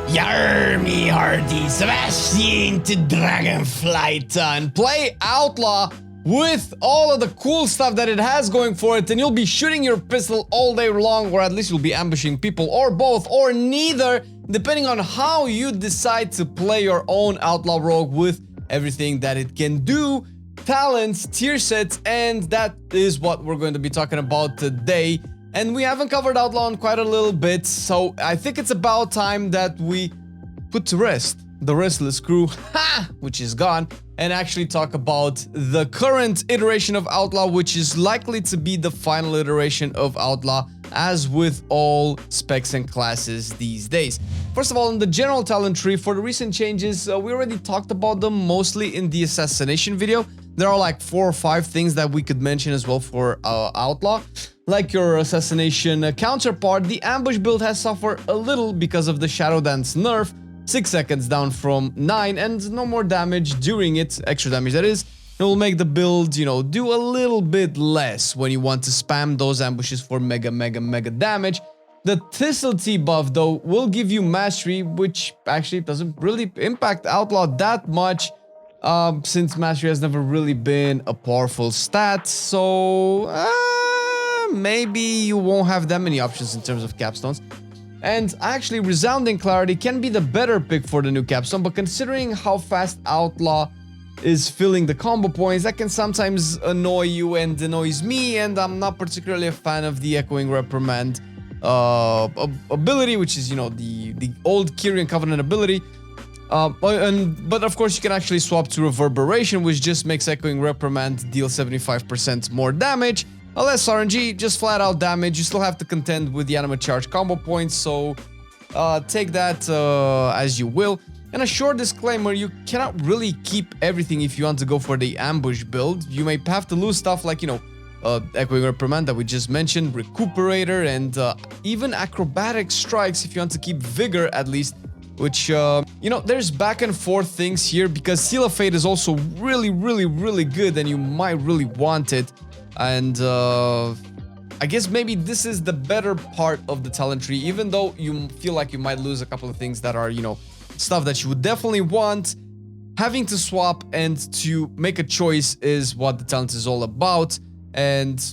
Yarmy Hardy, Sebastian to Dragonflight and play Outlaw with all of the cool stuff that it has going for it, and you'll be shooting your pistol all day long, or at least you'll be ambushing people, or both, or neither, depending on how you decide to play your own Outlaw Rogue with everything that it can do, talents, tier sets, and that is what we're going to be talking about today. And we haven't covered Outlaw in quite a little bit, so I think it's about time that we put to rest the Restless crew, which is gone, and actually talk about the current iteration of Outlaw, which is likely to be the final iteration of Outlaw, as with all specs and classes these days. First of all, in the general talent tree, for the recent changes, we already talked about them mostly in the assassination video. There are like 4 or 5 things that we could mention as well for Outlaw. Like your assassination counterpart, the ambush build has suffered a little because of the Shadow Dance nerf, 6 seconds down from 9, and no more damage during it, extra damage that is. It will make the build, you know, do a little bit less when you want to spam those ambushes for mega damage. The Thistle buff, though, will give you mastery, which actually doesn't really impact Outlaw that much, since mastery has never really been a powerful stat, so maybe you won't have that many options in terms of capstones. And actually, Resounding Clarity can be the better pick for the new capstone, but considering how fast Outlaw is filling the combo points, that can sometimes annoy you and annoys me, and I'm not particularly a fan of the Echoing Reprimand ability, which is, you know, the old Kyrian Covenant ability. But of course you can actually swap to Reverberation, which just makes Echoing Reprimand deal 75% more damage. Less RNG, just flat out damage. You still have to contend with the Animate Charge combo points, so take that as you will. And a short disclaimer, you cannot really keep everything if you want to go for the ambush build. You may have to lose stuff like, you know, Echoing Reprimand that we just mentioned, Recuperator, and even Acrobatic Strikes if you want to keep Vigor at least. Which, you know, there's back and forth things here because Seal of Fate is also really good and you might really want it. And I guess maybe this is the better part of the talent tree, even though you feel like you might lose a couple of things that are, you know, stuff that you would definitely want. Having to swap and to make a choice is what the talent is all about. And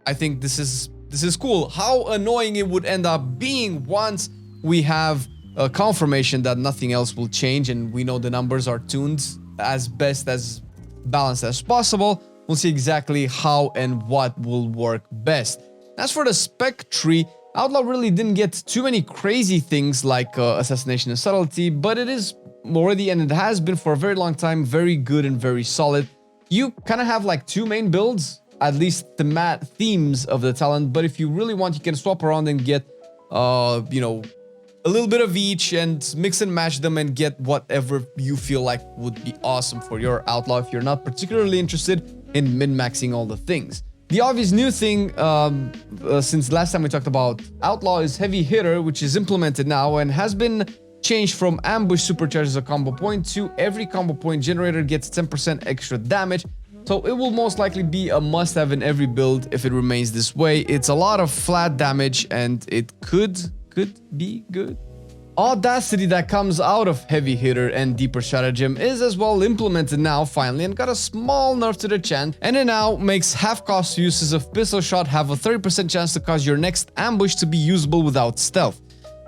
I think this is cool. How annoying it would end up being once we have a confirmation that nothing else will change and we know the numbers are tuned as best as balanced as possible. We'll see exactly how and what will work best. As for the spec tree, Outlaw really didn't get too many crazy things like Assassination and Subtlety, but it is already, and it has been for a very long time, very good and very solid. You kind of have like 2 main builds, at least the themes of the talent, but if you really want, you can swap around and get, you know, a little bit of each and mix and match them and get whatever you feel like would be awesome for your Outlaw if you're not particularly interested in min-maxing all the things. The obvious new thing since last time we talked about Outlaw is Heavy Hitter, which is implemented now and has been changed from ambush supercharges a combo point to every combo point generator gets 10% extra damage. So it will most likely be a must-have in every build if it remains this way. It's a lot of flat damage and it could be good. Audacity that comes out of Heavy Hitter and Deeper Stratagem is as well implemented now finally and got a small nerf to the chant, and it now makes half-cost uses of Pistol Shot have a 30% chance to cause your next ambush to be usable without stealth.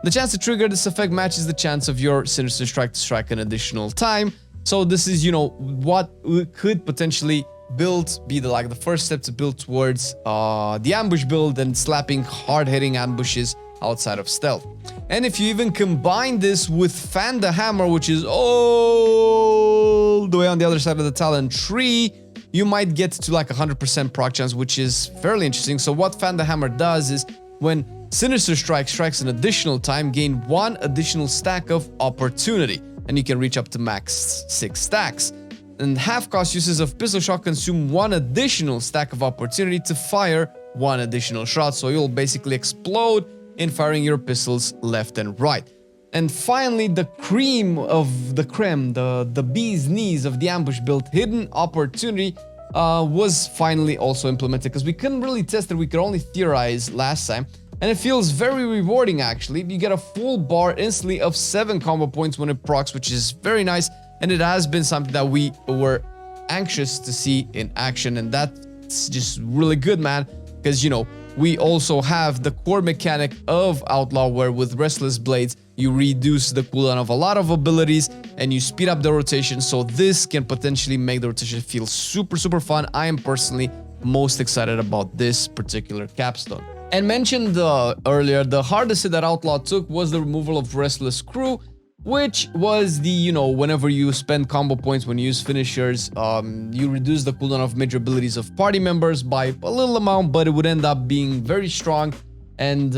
The chance to trigger this effect matches the chance of your Sinister Strike to strike an additional time, so this is, you know, what could potentially be the first step to build towards the ambush build and slapping hard-hitting ambushes outside of stealth. And if you even combine this with Fan the Hammer, which is all the way on the other side of the talent tree, you might get to like 100% proc chance, which is fairly interesting. So what Fan the Hammer does is when Sinister Strike strikes an additional time, gain 1 additional stack of opportunity, and you can reach up to max 6 stacks. And half-cost uses of Pistol Shot consume 1 additional stack of opportunity to fire 1 additional shot, so you'll basically explode in firing your pistols left and right. And finally, the cream of the creme, the bee's knees of the ambush build, Hidden Opportunity, was finally also implemented because we couldn't really test it, we could only theorize last time. and it feels very rewarding actually. You get a full bar instantly of 7 combo points when it procs, which is very nice, and it has been something that we were anxious to see in action, and that's just really good, man, because, you know, we also have the core mechanic of Outlaw where with Restless Blades, you reduce the cooldown of a lot of abilities and you speed up the rotation, so this can potentially make the rotation feel super fun. I am personally most excited about this particular capstone. And mentioned earlier, the hardest hit that Outlaw took was the removal of Restless Crew, which was the, you know, whenever you spend combo points, when you use finishers, you reduce the cooldown of major abilities of party members by a little amount, but it would end up being very strong. And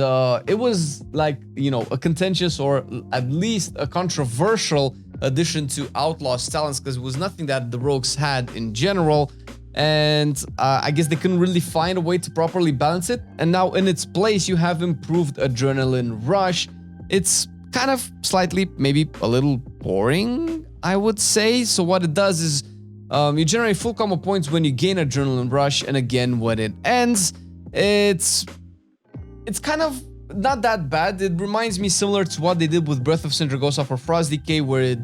it was like, you know, a contentious or at least a controversial addition to Outlaw's talents, because it was nothing that the rogues had in general. And I guess they couldn't really find a way to properly balance it. And now in its place, you have improved Adrenaline Rush. It's kind of slightly, maybe a little boring, I would say. So what it does is you generate full combo points when you gain Adrenaline Rush, and again when it ends, it's kind of not that bad. It reminds me similar to what they did with Breath of Sindragosa for Frost Decay, where it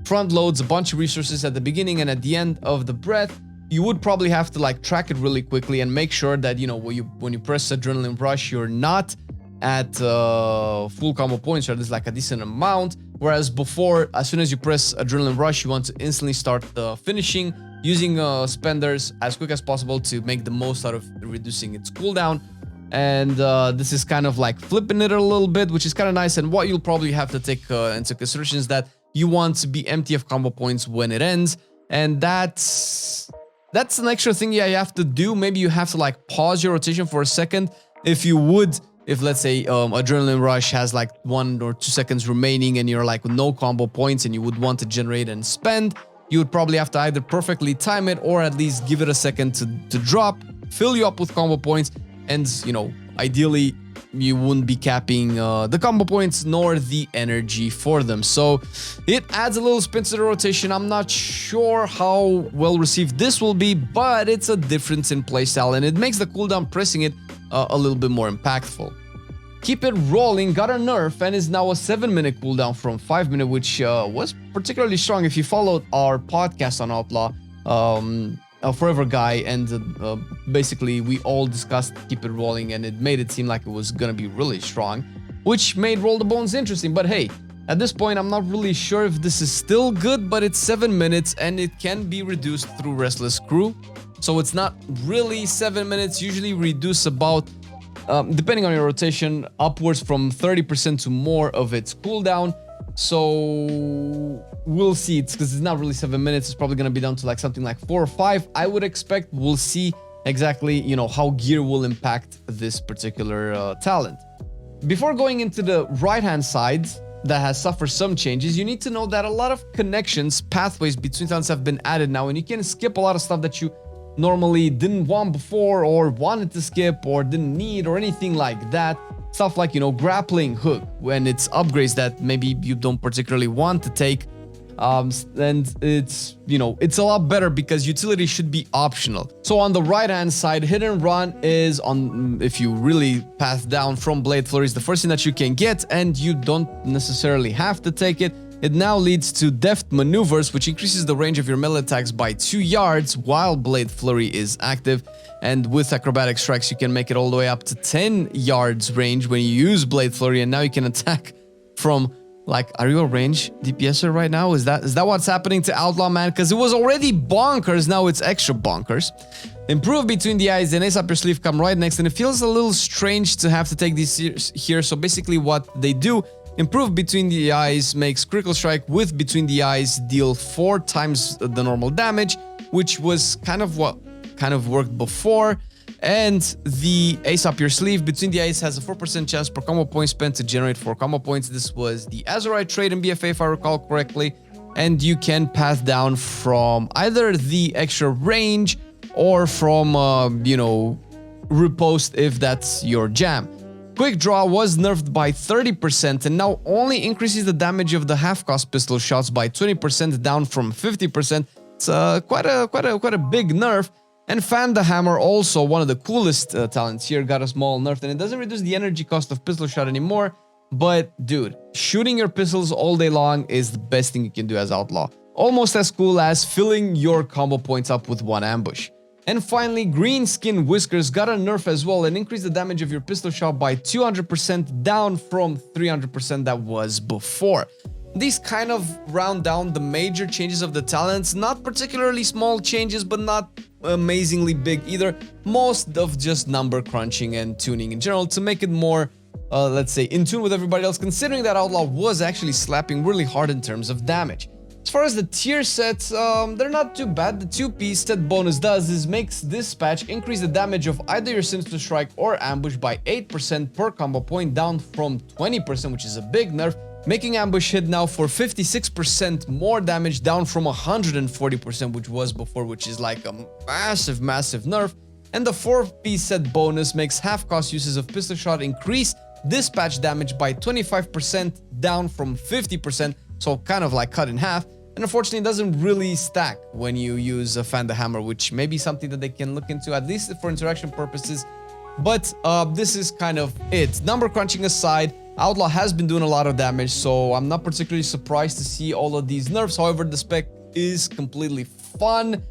front loads a bunch of resources at the beginning, and at the end of the breath, you would probably have to like track it really quickly and make sure that, you know, when you press Adrenaline Rush, you're not at full combo points, or there's like a decent amount, whereas before, as soon as you press Adrenaline Rush, you want to instantly start the finishing using spenders as quick as possible to make the most out of reducing its cooldown. And this is kind of like flipping it a little bit, which is kind of nice. And what you'll probably have to take into consideration is that you want to be empty of combo points when it ends, and that's an extra thing you have to do. Maybe you have to like pause your rotation for a second if let's say Adrenaline Rush has like 1 or 2 seconds remaining and you're like with no combo points and you would want to generate and spend, you would probably have to either perfectly time it or at least give it a second to drop, fill you up with combo points, and, you know, ideally you wouldn't be capping the combo points nor the energy for them. So it adds a little spin to the rotation. I'm not sure how well received this will be, but it's a difference in playstyle and it makes the cooldown pressing it a little bit more impactful. Keep It Rolling got a nerf and is now a 7-minute cooldown from 5-minute, which was particularly strong. If you followed our podcast on Outlaw, Forever Guy, and basically we all discussed Keep It Rolling, and it made it seem like it was gonna be really strong, which made Roll the Bones interesting. But hey, at this point I'm not really sure if this is still good, but it's 7 minutes and it can be reduced through Restless Crew, so it's not really 7 minutes. Usually reduce about, depending on your rotation, upwards from 30% to more of its cooldown. So we'll see. It's because it's not really 7 minutes. It's probably going to be down to like something like 4 or 5, I would expect. We'll see exactly, you know, how gear will impact this particular talent. Before going into the right-hand side that has suffered some changes, you need to know that a lot of connections, pathways between talents have been added now, and you can skip a lot of stuff that you normally didn't want before, or wanted to skip, or didn't need, or anything like that. Stuff like, you know, grappling hook, when it's upgrades that maybe you don't particularly want to take, and it's, you know, it's a lot better because utility should be optional. So on the right hand side, hit and run is on, if you really path down from Blade Flurry, is the first thing that you can get, and you don't necessarily have to take it. It now leads to Deft Maneuvers, which increases the range of your melee attacks by 2 yards while Blade Flurry is active. And with Acrobatic Strikes, you can make it all the way up to 10 yards range when you use Blade Flurry, and now you can attack from, like, are you a range DPSer right now? Is that what's happening to Outlaw, man? Because it was already bonkers, now it's extra bonkers. Improve Between the Eyes and Ace Up Your Sleeve come right next, and it feels a little strange to have to take these here. So basically what they do, Improve Between the Eyes makes Critical Strike with Between the Eyes deal 4 times the normal damage, which was kind of what worked before. And the Ace Up Your Sleeve, Between the Eyes has a 4% chance per combo point spent to generate 4 combo points. This was the Azurite trait in BFA, if I recall correctly. And you can path down from either the extra range or from, you know, riposte if that's your jam. Quick Draw was nerfed by 30% and now only increases the damage of the half-cost pistol shots by 20%, down from 50%. It's quite a big nerf. And Fan the Hammer, also one of the coolest talents here, got a small nerf, and it doesn't reduce the energy cost of pistol shot anymore. But dude, shooting your pistols all day long is the best thing you can do as Outlaw. Almost as cool as filling your combo points up with one ambush. And finally, Green Skin Whiskers got a nerf as well and increased the damage of your pistol shot by 200% down from 300% that was before. These kind of round down the major changes of the talents, not particularly small changes, but not amazingly big either. Most of just number crunching and tuning in general to make it more, let's say, in tune with everybody else, considering that Outlaw was actually slapping really hard in terms of damage. As far as the tier sets, they're not too bad. The 2-piece set bonus does is makes this patch increase the damage of either your Sinister Strike or Ambush by 8% per combo point, down from 20%, which is a big nerf, making Ambush hit now for 56% more damage, down from 140%, which was before, which is like a massive nerf. And the 4-piece set bonus makes half-cost uses of pistol shot increase dispatch damage by 25%, down from 50%, so kind of like cut in half. And unfortunately, it doesn't really stack when you use a Fan the Hammer, which may be something that they can look into, at least for interaction purposes. But this is kind of it. Number crunching aside, Outlaw has been doing a lot of damage, so I'm not particularly surprised to see all of these nerfs. However, the spec is completely fun.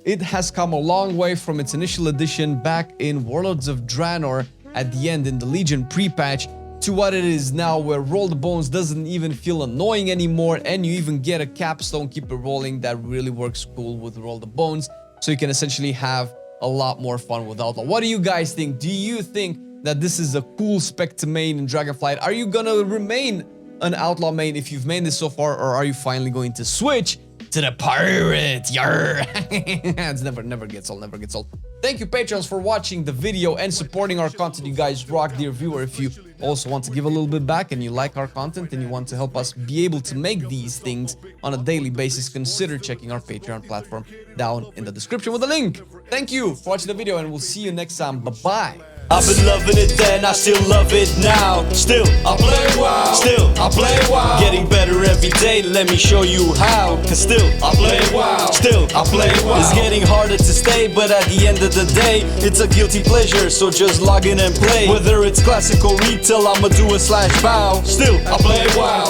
It has come a long way from its initial edition back in Warlords of Draenor at the end in the Legion pre-patch to what it is now, where Roll the Bones doesn't even feel annoying anymore, and you even get a capstone, keep it rolling, that really works cool with Roll the Bones, so you can essentially have a lot more fun with Outlaw. What do you guys think? Do you think that this is a cool spec to main in Dragonflight? Are you gonna remain an Outlaw main if you've mained this so far, or are you finally going to switch to the pirate? Yarr! It's never gets old, never gets old. Thank you, Patrons, for watching the video and supporting our content. You guys rock, dear viewer. If you also want to give a little bit back and you like our content and you want to help us be able to make these things on a daily basis, consider checking our Patreon platform down in the description with a link. Thank you for watching the video, and we'll see you next time. Bye-bye. I've been loving it then, I still love it now. Still, I play WoW. Still, I play WoW. Getting better every day, let me show you how. Cause still, I play WoW. Still, I play WoW. It's getting harder to stay, but at the end of the day, it's a guilty pleasure, so just log in and play. Whether it's classic or retail, I'ma do a /bow. Still, I play WoW.